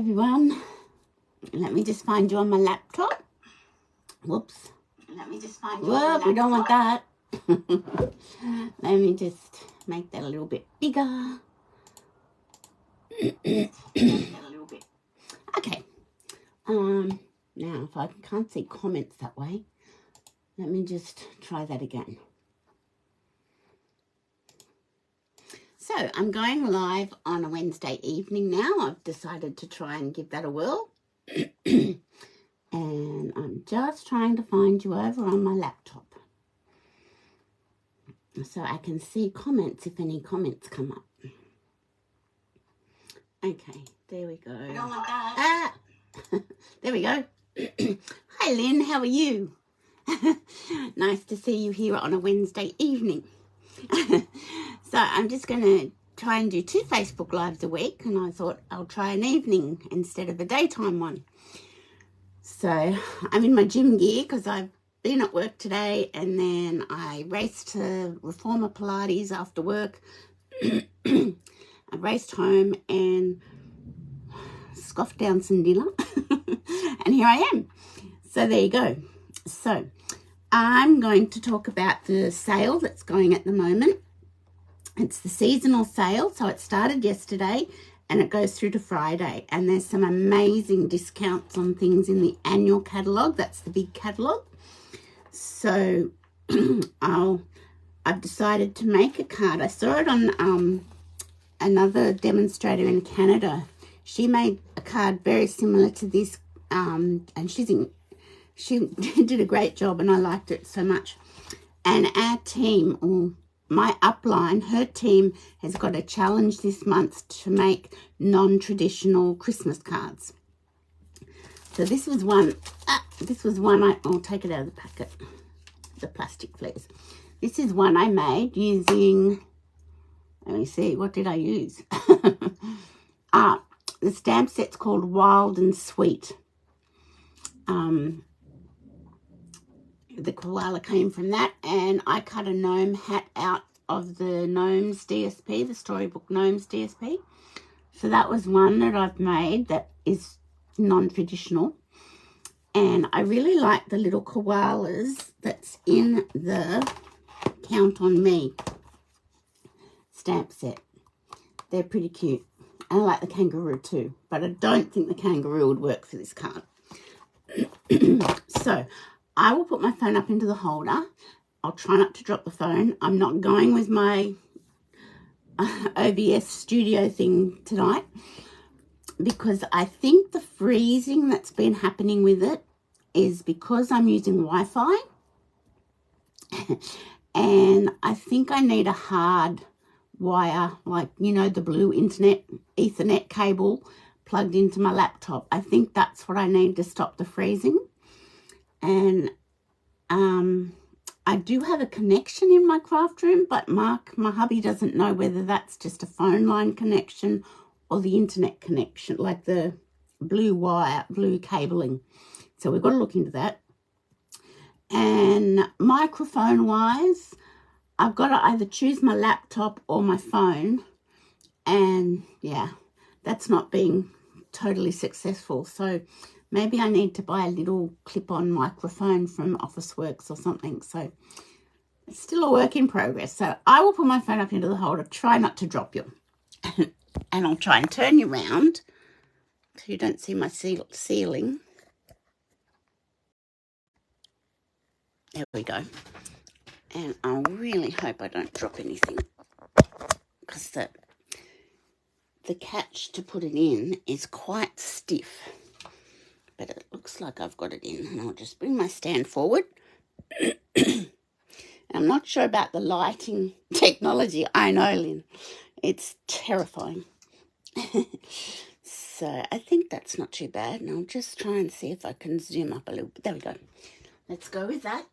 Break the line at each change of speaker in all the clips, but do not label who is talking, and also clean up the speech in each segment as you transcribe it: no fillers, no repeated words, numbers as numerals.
everyone. Let me just find you on my laptop. Whoops. Let me just find you on my laptop. We don't want that. Let me just make that a little bit bigger. Okay. Now, if I can't see comments that way, let me just try that again. So, I'm going live on a Wednesday evening now. I've decided to try and give that a whirl. And I'm just trying to find you over on my laptop, so I can see comments if any comments come up. Okay, there we go. I don't want that. There we go. Hi Lynn, how are you? Nice to see you here on a Wednesday evening. So I'm just going to try and do 2 Facebook Lives a week, and I thought I'll try an evening instead of a daytime one. So I'm in my gym gear because I've been at work today, and then I raced to Reformer Pilates after work. I raced home and scoffed down some dinner and here I am. So there you go. So I'm going to talk about the sale that's going at the moment. It's the seasonal sale, so it started yesterday and it goes through to Friday, and there's some amazing discounts on things in the annual catalogue. That's the big catalogue. So I've decided to make a card. I saw it on another demonstrator in Canada. She made a card very similar to this, and she did a great job, and I liked it so much. And our team, or my upline, her team has got a challenge this month to make non-traditional Christmas cards. So this was one. I'll take it out of the packet, the plastic, please. This is one I made using. Let me see. What did I use? The stamp set's called Wild and Sweet. The koala came from that, and I cut a gnome hat out of the Gnomes DSP, the Storybook Gnomes DSP. So that was one that I've made that is non-traditional. And I really like the little koalas that's in the Count on Me stamp set. They're pretty cute. I like the kangaroo too, but I don't think the kangaroo would work for this card. So I will put my phone up into the holder. I'll try not to drop the phone. I'm not going with my OBS studio thing tonight because I think the freezing that's been happening with it is because I'm using Wi-Fi. And I think I need a hard wire, like, you know, the blue internet Ethernet cable plugged into my laptop. I think that's what I need to stop the freezing. And I do have a connection in my craft room, but Mark, my hubby, doesn't know whether that's just a phone line connection or the internet connection, like the blue wire, blue cabling. So we've got to look into that. And microphone wise, I've got to either choose my laptop or my phone, and yeah, that's not being totally successful. So maybe I need to buy a little clip-on microphone from Officeworks or something. So it's still a work in progress. So I will put my phone up into the holder, try not to drop you, and I'll try and turn you around so you don't see my ceiling. There we go. And I really hope I don't drop anything, because the catch to put it in is quite stiff. But it looks like I've got it in, and I'll just bring my stand forward. I'm not sure about the lighting technology. I know, Lynn. It's terrifying. So I think that's not too bad, and I'll just try and see if I can zoom up a little bit. There we go. Let's go with that.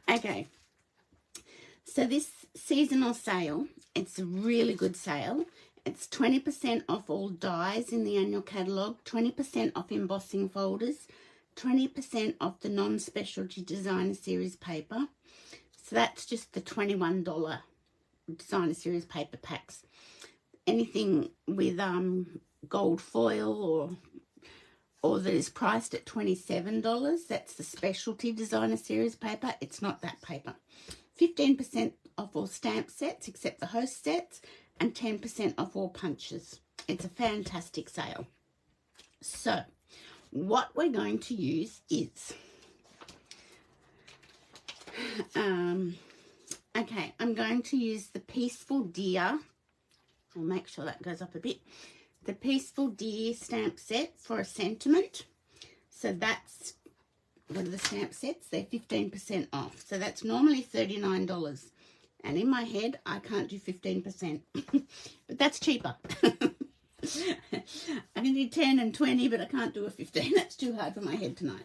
Okay. So this seasonal sale, it's a really good sale. It's 20% off all dies in the annual catalogue, 20% off embossing folders, 20% off the non-specialty designer series paper. So that's just the $21 designer series paper packs. Anything with gold foil or that is priced at $27. That's the Specialty Designer Series paper. It's not that paper. 15% off all stamp sets except the host sets, and 10% off all punches. It's a fantastic sale. So what we're going to use is, okay, I'm going to use the Peaceful Deer. I'll make sure that goes up a bit. The Peaceful Deer stamp set for a sentiment. So that's, what are the stamp sets? They're 15% off. So that's normally $39. And in my head, I can't do 15%. But that's cheaper. I can do 10 and 20, but I can't do a 15. That's too hard for my head tonight.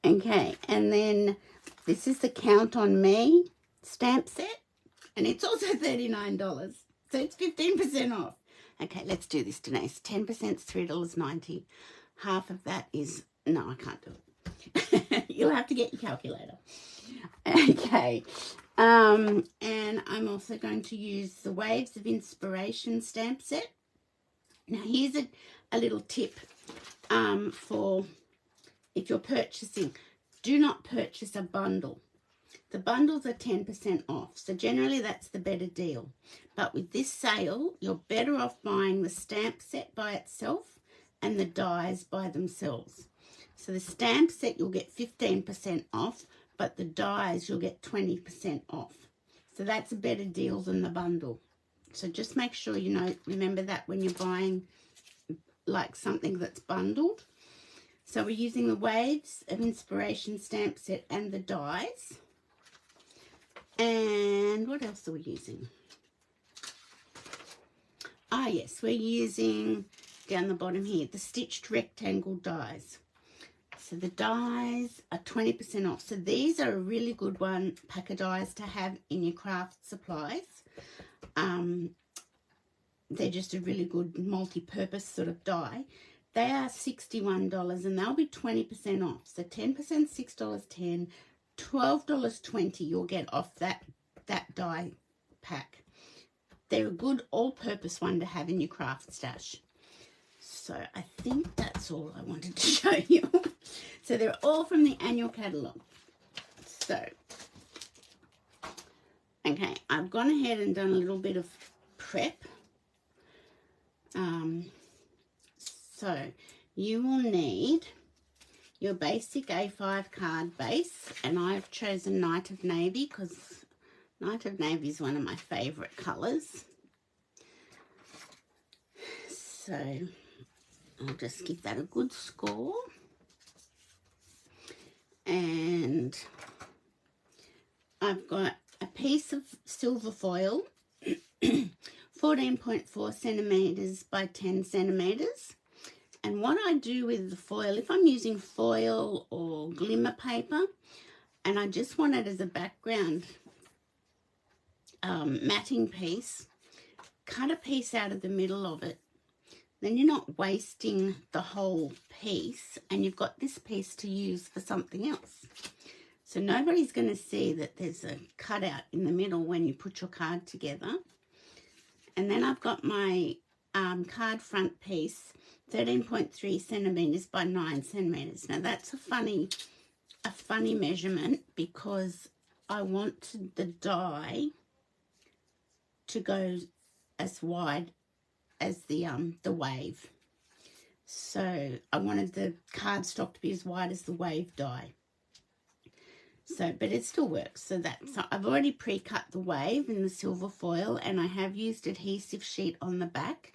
Okay, and then this is the Count on Me stamp set. And it's also $39. So it's 15% off. Okay, let's do this, Denise. 10% is $3.90. Half of that is, no, I can't do it. You'll have to get your calculator. Okay. And I'm also going to use the Waves of Inspiration stamp set. Now, here's a little tip for if you're purchasing. Do not purchase a bundle. The bundles are 10% off, so generally that's the better deal. But with this sale, you're better off buying the stamp set by itself and the dies by themselves. So the stamp set you'll get 15% off, but the dies you'll get 20% off. So that's a better deal than the bundle. So just make sure you know, remember that when you're buying like something that's bundled. So we're using the Waves of Inspiration stamp set and the dies. And what else are we using? Ah, yes, we're using, down the bottom here, the Stitched Rectangle dies. So the dies are 20% off. So these are a really good pack of dies to have in your craft supplies. They're just a really good multi-purpose sort of die. They are $61 and they'll be 20% off. So 10%, $6.10, $12.20 you'll get off that die pack. They're a good all-purpose one to have in your craft stash. So I think that's all I wanted to show you. So they're all from the annual catalogue. So, okay, I've gone ahead and done a little bit of prep. So you will need your basic A5 card base, and I've chosen Night of Navy because Night of Navy is one of my favourite colours. So I'll just give that a good score. And I've got a piece of silver foil, 14.4 centimetres by 10 centimetres. And what I do with the foil, if I'm using foil or glimmer paper, and I just want it as a background matting piece, cut a piece out of the middle of it. Then you're not wasting the whole piece, and you've got this piece to use for something else. So nobody's going to see that there's a cutout in the middle when you put your card together. And then I've got my card front piece, 13.3 centimetres by 9 centimetres. Now that's a funny measurement because I want the die to go as wide as the wave. So I wanted the cardstock to be as wide as the wave die. So, but it still works. So I've already pre-cut the wave in the silver foil, and I have used adhesive sheet on the back.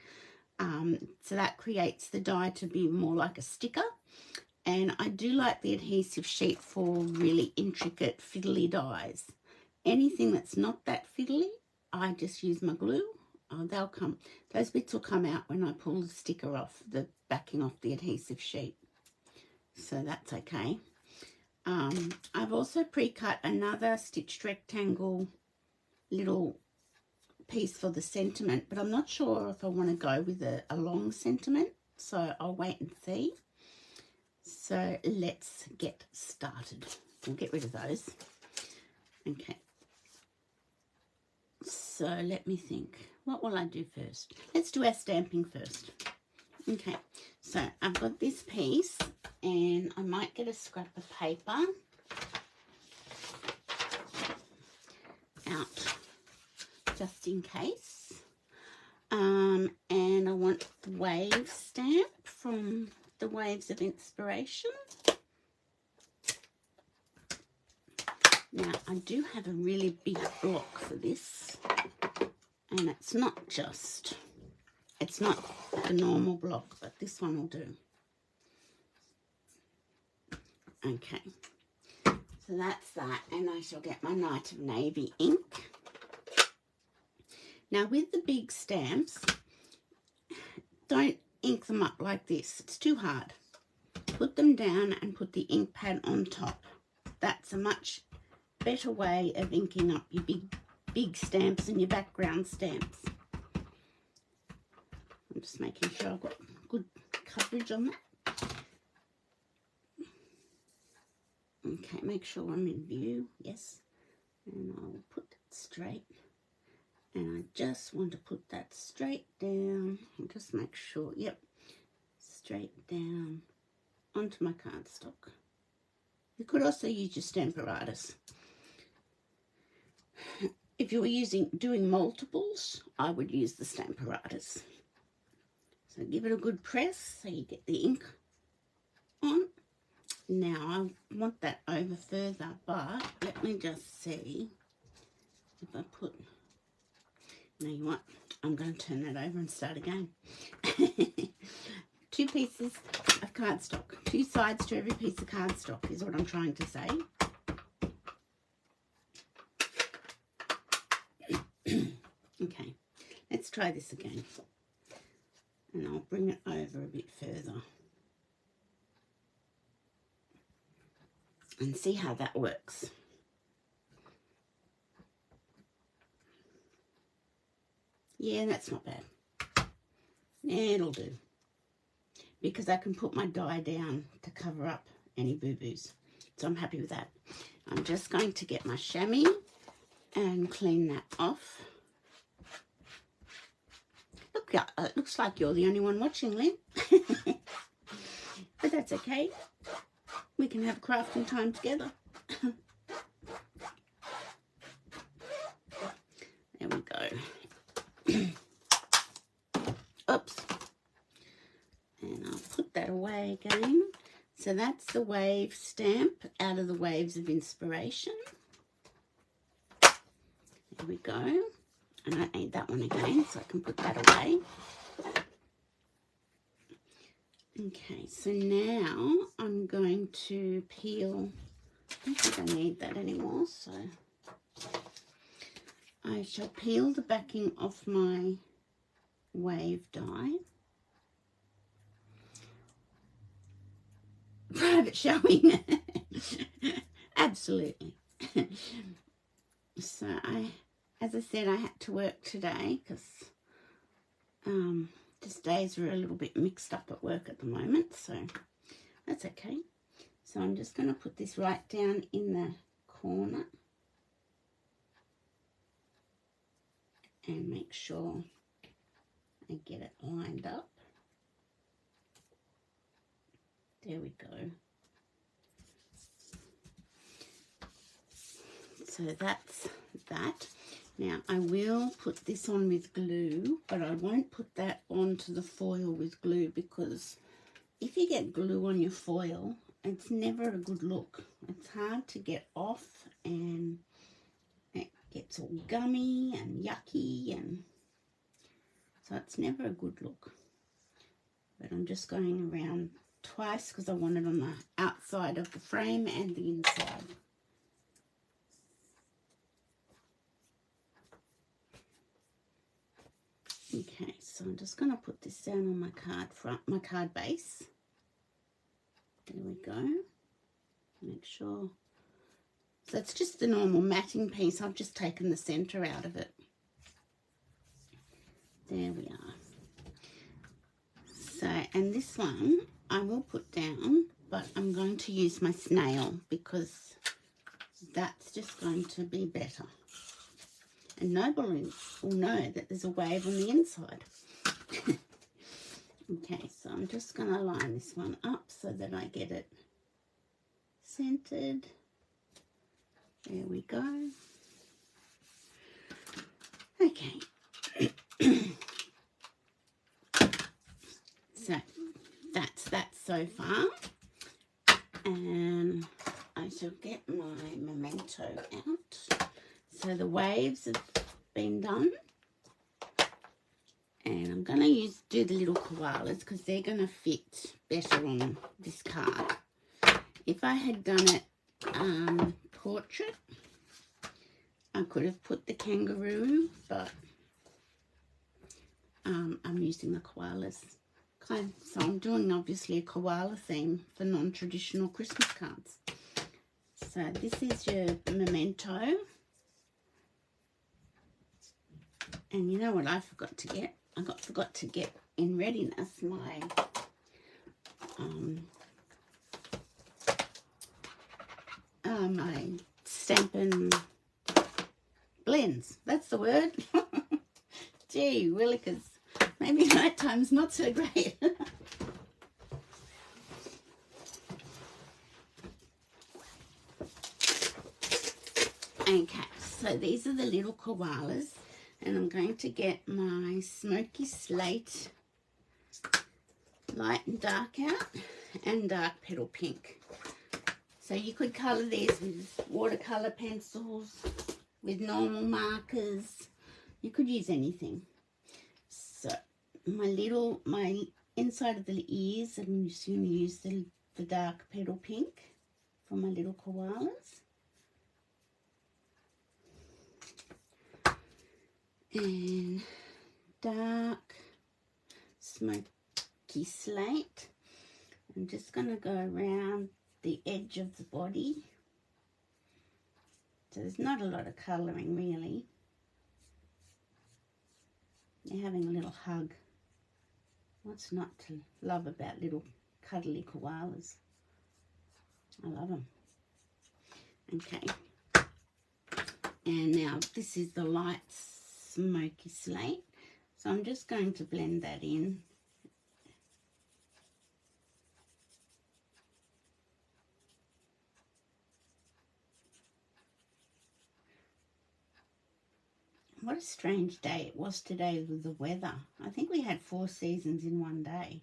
So that creates the die to be more like a sticker. And I do like the adhesive sheet for really intricate fiddly dies. Anything that's not that fiddly, I just use my glue. They'll come, those bits will come out when I pull the sticker off, the backing off the adhesive sheet. So that's okay. I've also pre-cut another stitched rectangle little piece for the sentiment, but I'm not sure if I want to go with a long sentiment, so I'll wait and see. So let's get started. We'll get rid of those. Okay. So let me think. What will I do first? Let's do our stamping first. Okay, so I've got this piece and I might get a scrap of paper out just in case. And I want the wave stamp from the Waves of Inspiration. Now, I do have a really big block for this, and it's not a normal block, but this one will do. Okay, so that's that, and I shall get my Night of Navy ink. Now, with the big stamps, don't ink them up like this. It's too hard. Put them down and put the ink pad on top. That's a much better way of inking up your big stamps and your background stamps. I'm just making sure I've got good coverage on that. Okay, make sure I'm in view. Yes. And I'll put it straight. And I just want to put that straight down and just make sure, yep, straight down onto my cardstock. You could also use your Stamparatus. If you were doing multiples, I would use the Stamparatus. So give it a good press so you get the ink on. Now I want that over further, but let me just see if I put... Now you what? I'm going to turn that over and start again. 2 pieces of cardstock. 2 sides to every piece of cardstock is what I'm trying to say. Okay, let's try this again. And I'll bring it over a bit further. And see how that works. Yeah, that's not bad. It'll do. Because I can put my die down to cover up any boo-boos. So I'm happy with that. I'm just going to get my chamois and clean that off. Look, it looks like you're the only one watching, Lynn. But that's okay. We can have crafting time together. There we go. Oops. And I'll put that away again. So that's the wave stamp out of the Waves of Inspiration. There we go. And I need that one again, so I can put that away. Okay, so now I'm going to peel. I don't think I need that anymore, so I shall peel the backing off my wave die. Private showing. Absolutely. So as I said, I had to work today because just days are a little bit mixed up at work at the moment, so that's okay. So I'm just going to put this right down in the corner and make sure I get it lined up. There we go. So that's that. Now I will put this on with glue, but I won't put that onto the foil with glue because if you get glue on your foil, it's never a good look. It's hard to get off and it gets all gummy and yucky, and so it's never a good look. But I'm just going around twice because I want it on the outside of the frame and the inside. Okay, so I'm just going to put this down on my card base. There we go. Make sure. So it's just the normal matting piece. I've just taken the center out of it. There we are. So, and this one I will put down, but I'm going to use my snail because that's just going to be better. And nobody will know that there's a wave on the inside. Okay, so I'm just going to line this one up so that I get it centered. There we go. Okay. So that's that so far. And I shall get my memento out. So the waves have been done. And I'm going to do the little koalas because they're going to fit better on this card. If I had done it portrait, I could have put the kangaroo, but I'm using the koalas. Okay, so I'm doing obviously a koala theme for non-traditional Christmas cards. So this is your memento. And you know what I forgot to get? I forgot to get in readiness my my Stampin' blends. That's the word. Gee, willikers. Maybe night time's not so great. Okay, so these are the little koalas. And I'm going to get my Smoky Slate light and dark out and dark petal pink. So you could colour these with watercolour pencils, with normal markers. You could use anything. So my inside of the ears, I'm just going to use the dark petal pink for my little koalas. And dark Smoky Slate. I'm just going to go around the edge of the body. So there's not a lot of colouring really. They're having a little hug. What's not to love about little cuddly koalas? I love them. Okay. And now this is the light Smoky Slate. So I'm just going to blend that in. What a strange day it was today with the weather. I think we had 4 seasons in one day.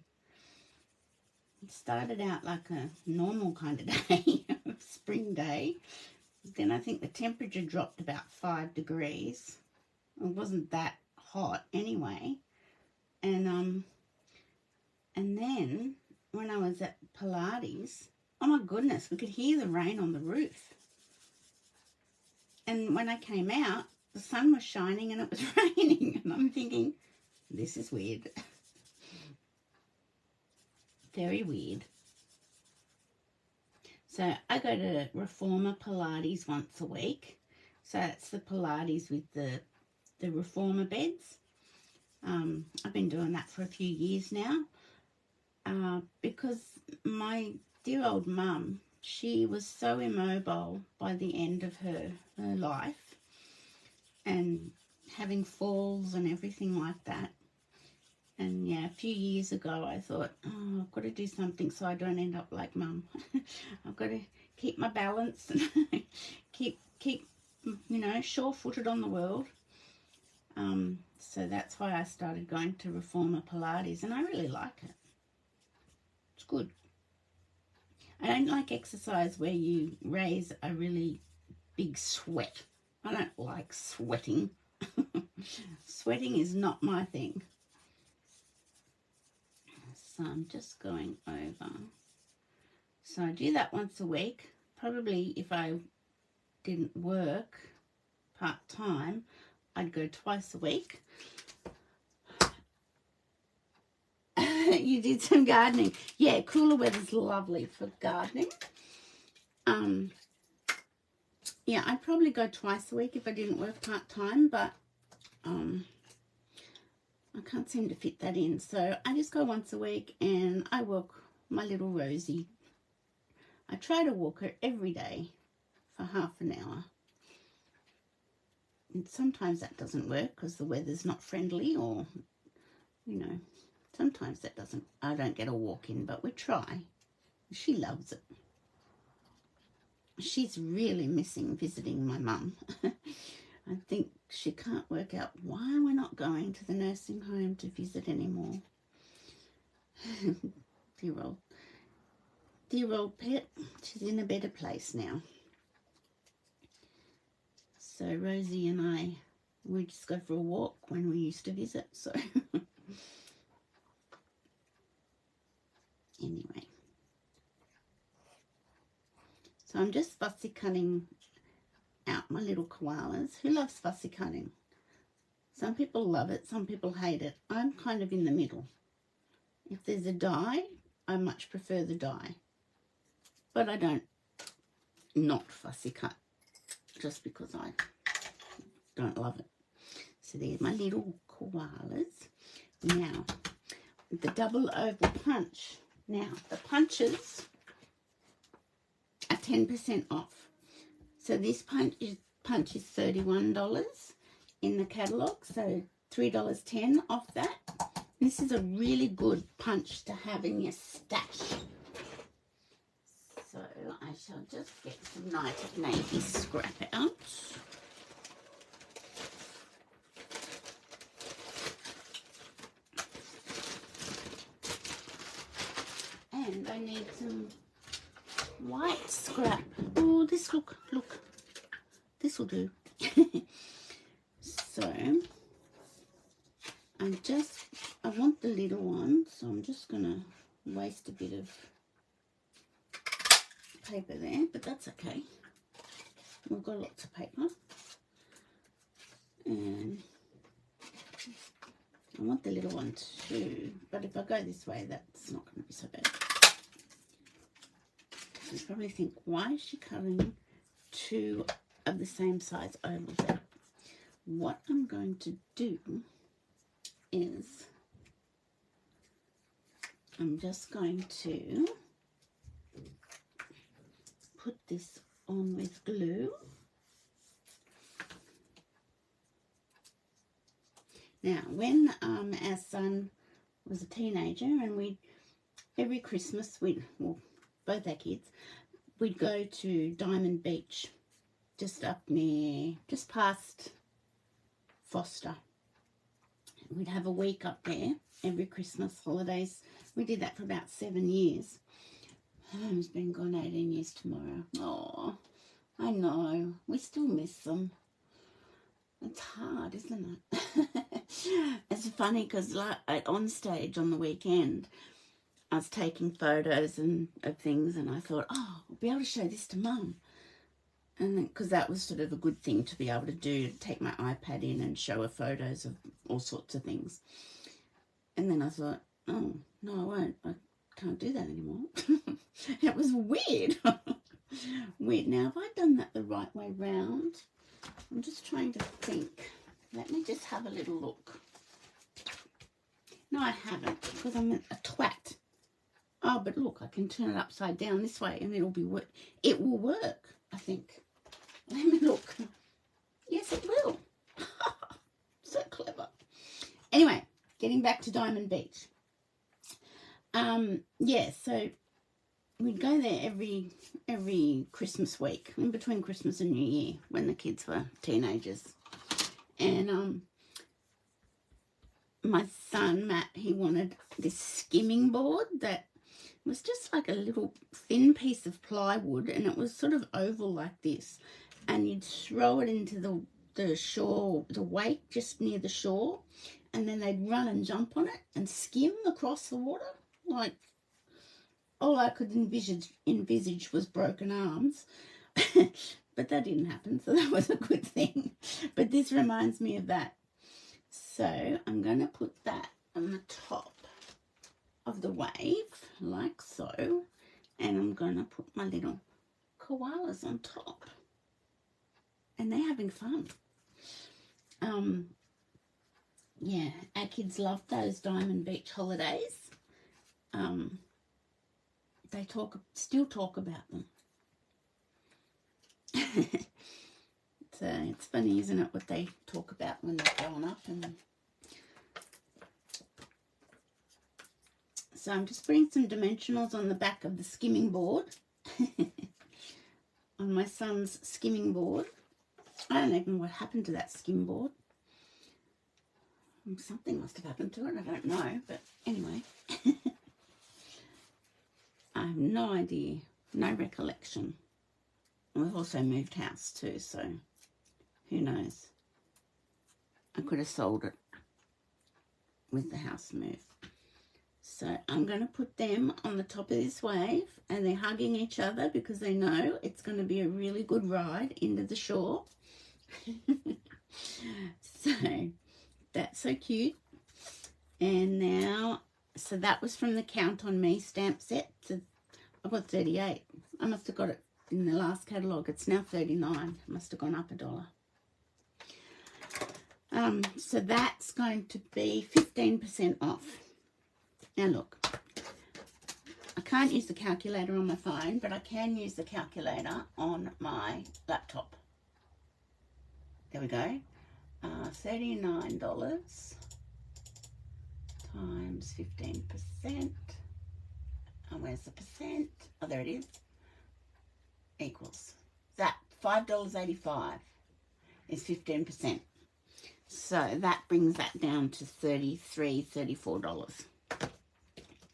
It started out like a normal kind of day, spring day. Then I think the temperature dropped about 5 degrees. It wasn't that hot anyway. And then when I was at Pilates, oh my goodness, we could hear the rain on the roof. And when I came out, the sun was shining and it was raining. And I'm thinking, this is weird. Very weird. So I go to Reformer Pilates once a week. So that's the Pilates with the Reformer beds. I've been doing that for a few years now because my dear old mum, she was so immobile by the end of her life and having falls and everything like that. And yeah, a few years ago I thought, oh, I've got to do something so I don't end up like mum. I've got to keep my balance and keep you know, sure-footed on the world. So that's why I started going to Reformer Pilates, and I really like it. It's good. I don't like exercise where you raise a really big sweat. I don't like sweating. Sweating is not my thing. So I'm just going over. So I do that once a week. Probably if I didn't work part-time, I'd go twice a week. You did some gardening. Yeah, cooler weather's lovely for gardening. Yeah, I'd probably go twice a week if I didn't work part-time, but I can't seem to fit that in. So I just go once a week and I walk my little Rosie. I try to walk her every day for half an hour. And sometimes that doesn't work because the weather's not friendly or, you know, Sometimes I don't get a walk in, but we try. She loves it. She's really missing visiting my mum. I think she can't work out why we're not going to the nursing home to visit anymore. Dear old pet, she's in a better place now. So Rosie and I, we just go for a walk when we used to visit, so anyway. So I'm just fussy cutting out my little koalas. Who loves fussy cutting? Some people love it, some people hate it. I'm kind of in the middle. If there's a dye, I much prefer the dye. But I don't not fussy cut just because I don't love it. So there's my little koalas. Now, the double oval punch. Now, the punches are 10% off. So this punch is $31 in the catalogue, so $3.10 off that. This is a really good punch to have in your stash. So I shall just get some Night of Navy scrap out. And I need some white scrap. Oh, this look, this will do. So I want the little one, so I'm just gonna waste a bit of paper there, but that's okay. We've got lots of paper. And I want the little one too, but if I go this way, that's not going to be so bad. You probably think, why is she cutting two of the same size ovals out? What I'm going to do is I'm just going to put this on with glue. Now, when our son was a teenager, and every Christmas, well, both our kids, we'd go to Diamond Beach, just past Foster. We'd have a week up there every Christmas holidays. We did that for about 7 years. It's been gone 18 years tomorrow. Oh, I know. We still miss them. It's hard, isn't it? It's funny because like on stage on the weekend, I was taking photos of things, and I thought, oh, I'll be able to show this to Mum. And because that was sort of a good thing to be able to do, take my iPad in and show her photos of all sorts of things. And then I thought, oh, no, I won't. I can't do that anymore. It was weird. Weird. Now, have I done that the right way round? I'm just trying to think. Let me just have a little look. No, I haven't, because I'm a twat. Oh, but look, I can turn it upside down this way and it will work, I think. Let me look. Yes, it will. So clever. Anyway, getting back to Diamond Beach. Yeah, so we'd go there every Christmas week, in between Christmas and New Year, when the kids were teenagers. And my son, Matt, he wanted this skimming board that was just like a little thin piece of plywood, and it was sort of oval like this. And you'd throw it into the shore, the wake just near the shore, and then they'd run and jump on it and skim across the water. Like, all I could envisage was broken arms. But that didn't happen, so that was a good thing. But this reminds me of that. So I'm going to put that on the top of the wave, like so. And I'm going to put my little koalas on top. And they're having fun. Yeah, our kids love those Diamond Beach holidays. They still talk about them. It's funny, isn't it, what they talk about when they're growing up. And So I'm just putting some dimensionals on the back of the skimming board. On my son's skimming board. I don't even know what happened to that skim board. Something must have happened to it. I don't know. But anyway. I have no idea. No recollection. We've also moved house too, so who knows. I could have sold it with the house move. So I'm going to put them on the top of this wave, and they're hugging each other because they know it's going to be a really good ride into the shore. So that's so cute. And now, so that was from the Count on Me stamp set. I've got 38. I must have got it in the last catalogue. It's now 39. Must have gone up $1. So that's going to be 15% off. Now look, I can't use the calculator on my phone, but I can use the calculator on my laptop. There we go. $39 times 15%. And where's the percent? Oh, there it is. Equals that $5.85 is 15%. So that brings that down to $33, $34.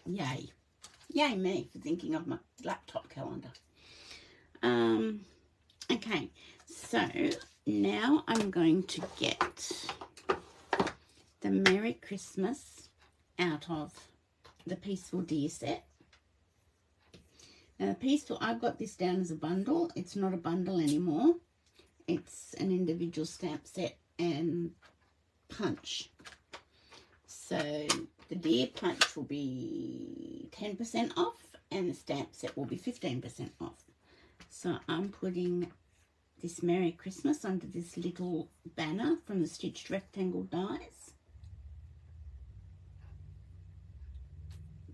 Yay. Yay me for thinking of my laptop calendar. Okay, so now I'm going to get the Merry Christmas out of the Peaceful Deer set. Now the Peaceful, I've got this down as a bundle. It's not a bundle anymore. It's an individual stamp set and punch. So the Deer punch will be 10% off and the stamp set will be 15% off. So I'm putting this Merry Christmas under this little banner from the Stitched Rectangle dies.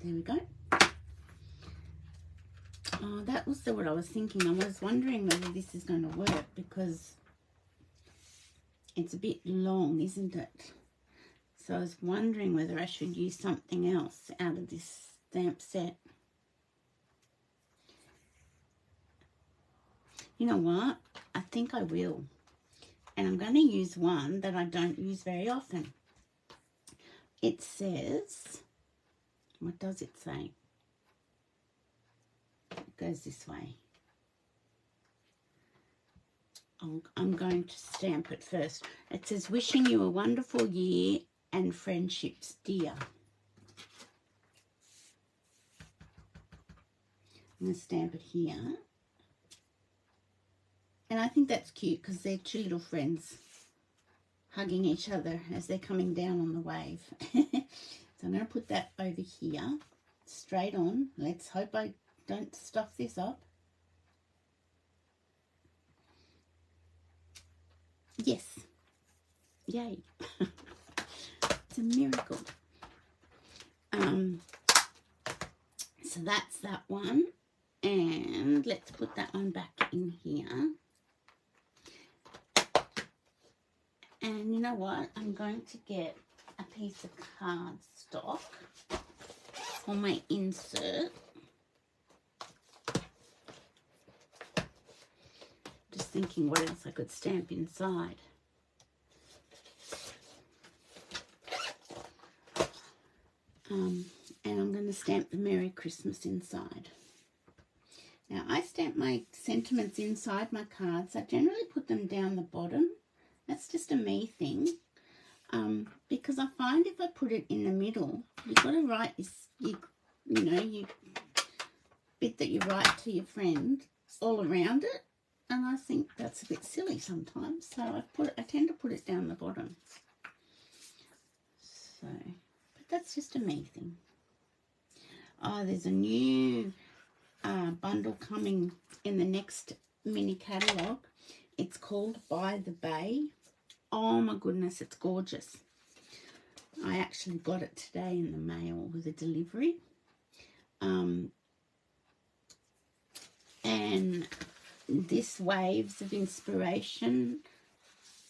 There we go. Oh, that was what I was thinking. I was wondering whether this is going to work because it's a bit long, isn't it? So I was wondering whether I should use something else out of this stamp set. You know what? I think I will. And I'm going to use one that I don't use very often. It says, what does it say? It goes this way. I'm going to stamp it first. It says, wishing you a wonderful year and friendships, dear. I'm going to stamp it here. And I think that's cute because they're two little friends hugging each other as they're coming down on the wave. So I'm going to put that over here, straight on. Let's hope I don't stuff this up. Yes. Yay. It's a miracle. So that's that one. And let's put that one back in here. And you know what? I'm going to get a piece of cardstock for my insert. Just thinking what else I could stamp inside. And I'm going to stamp the Merry Christmas inside. Now, I stamp my sentiments inside my cards. I generally put them down the bottom. That's just a me thing. Because I find if I put it in the middle, you've got to write this, you bit that you write to your friend all around it. And I think that's a bit silly sometimes. So I tend to put it down the bottom. So, but that's just a me thing. Oh, there's a new bundle coming in the next mini catalogue. It's called By the Bay. Oh my goodness, it's gorgeous. I actually got it today in the mail with a delivery. And this Waves of Inspiration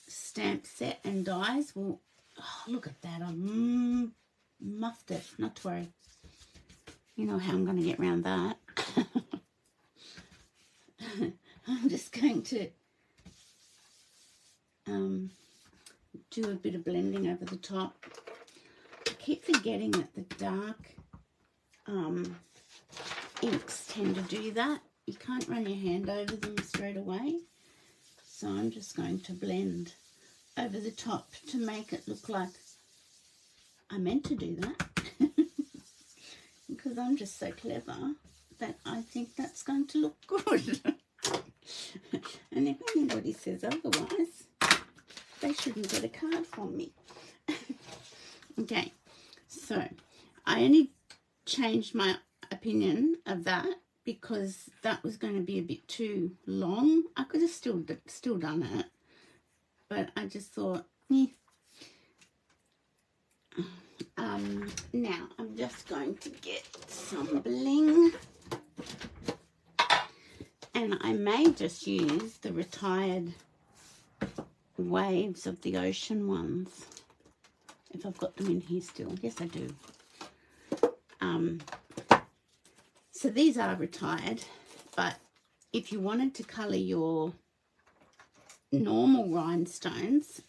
stamp set and dies will, oh, look at that. I muffed it, not to worry. You know how I'm going to get around that. I'm just going to do a bit of blending over the top. I keep forgetting that the dark inks tend to do that. You can't run your hand over them straight away. So I'm just going to blend over the top to make it look like I meant to do that. Because I'm just so clever that I think that's going to look good. And if anybody says otherwise, they shouldn't get a card from me. Okay, so I only changed my opinion of that because that was going to be a bit too long. I could have still done it, but I just thought, eh. Now I'm just going to get some bling, and I may just use the retired Waves of the Ocean ones if I've got them in here still. Yes, I do. So these are retired, but if you wanted to colour your normal rhinestones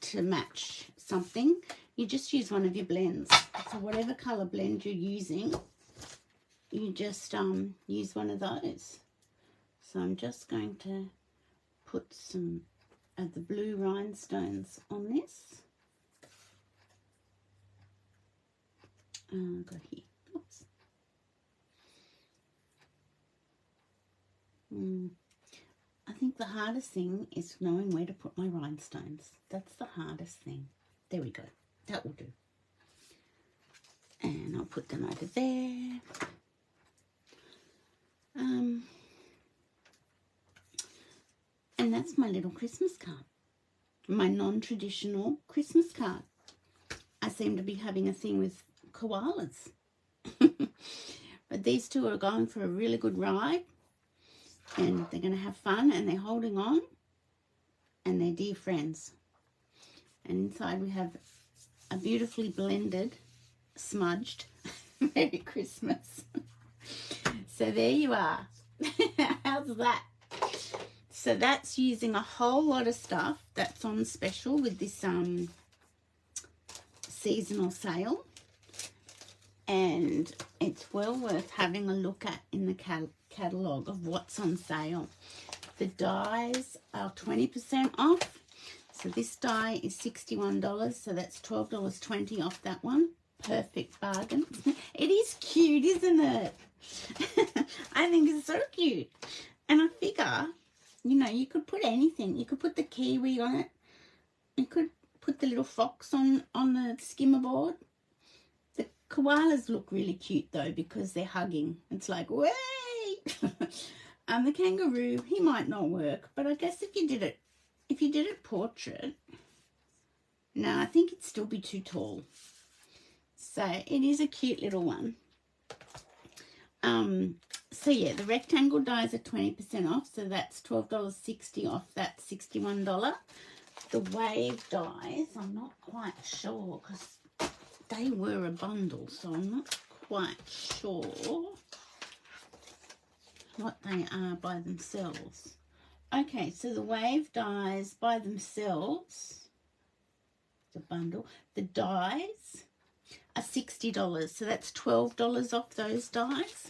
to match something, you just use one of your blends. So whatever colour blend you're using, you just use one of those. So I'm just going to put some of the blue rhinestones on this. I've got here. Oops. I think the hardest thing is knowing where to put my rhinestones. That's the hardest thing. There we go. That will do. And I'll put them over there. And that's my little Christmas card. My non-traditional Christmas card. I seem to be having a thing with koalas. But these two are going for a really good ride. And they're going to have fun, and they're holding on. And they're dear friends. And inside we have a beautifully blended, smudged Merry Christmas. So there you are. How's that? So that's using a whole lot of stuff that's on special with this seasonal sale. And it's well worth having a look at in the catalogue of what's on sale. The dies are 20% off. So this die is $61, so that's $12.20 off that one. Perfect bargain. It is cute, isn't it? I think it's so cute. And I figure, you know, you could put anything. You could put the kiwi on it. You could put the little fox on the skimmer board. The koalas look really cute though because they're hugging. It's like, wait. The kangaroo, he might not work, but I guess if you did it portrait, no, I think it'd still be too tall. So it is a cute little one. So yeah, the rectangle dies are 20% off, so that's $12.60 off that $61. The wave dies, I'm not quite sure because they were a bundle, so I'm not quite sure what they are by themselves. Okay, so the wave dies by themselves, the bundle, the dies are $60, so that's $12 off those dies.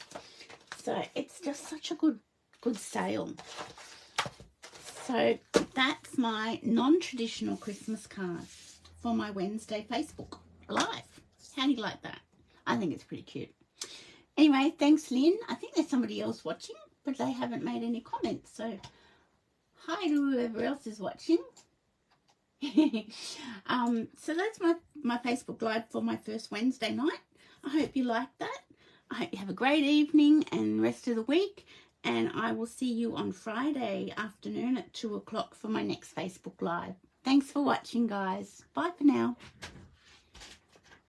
So it's just such a good sale. So that's my non-traditional Christmas card for my Wednesday Facebook Live. How do you like that? I think it's pretty cute. Anyway, thanks, Lynn. I think there's somebody else watching, but they haven't made any comments. So hi to whoever else is watching. So that's my Facebook Live for my first Wednesday night. I hope you like that. I hope you have a great evening and rest of the week. And I will see you on Friday afternoon at 2 o'clock for my next Facebook Live. Thanks for watching, guys. Bye for now.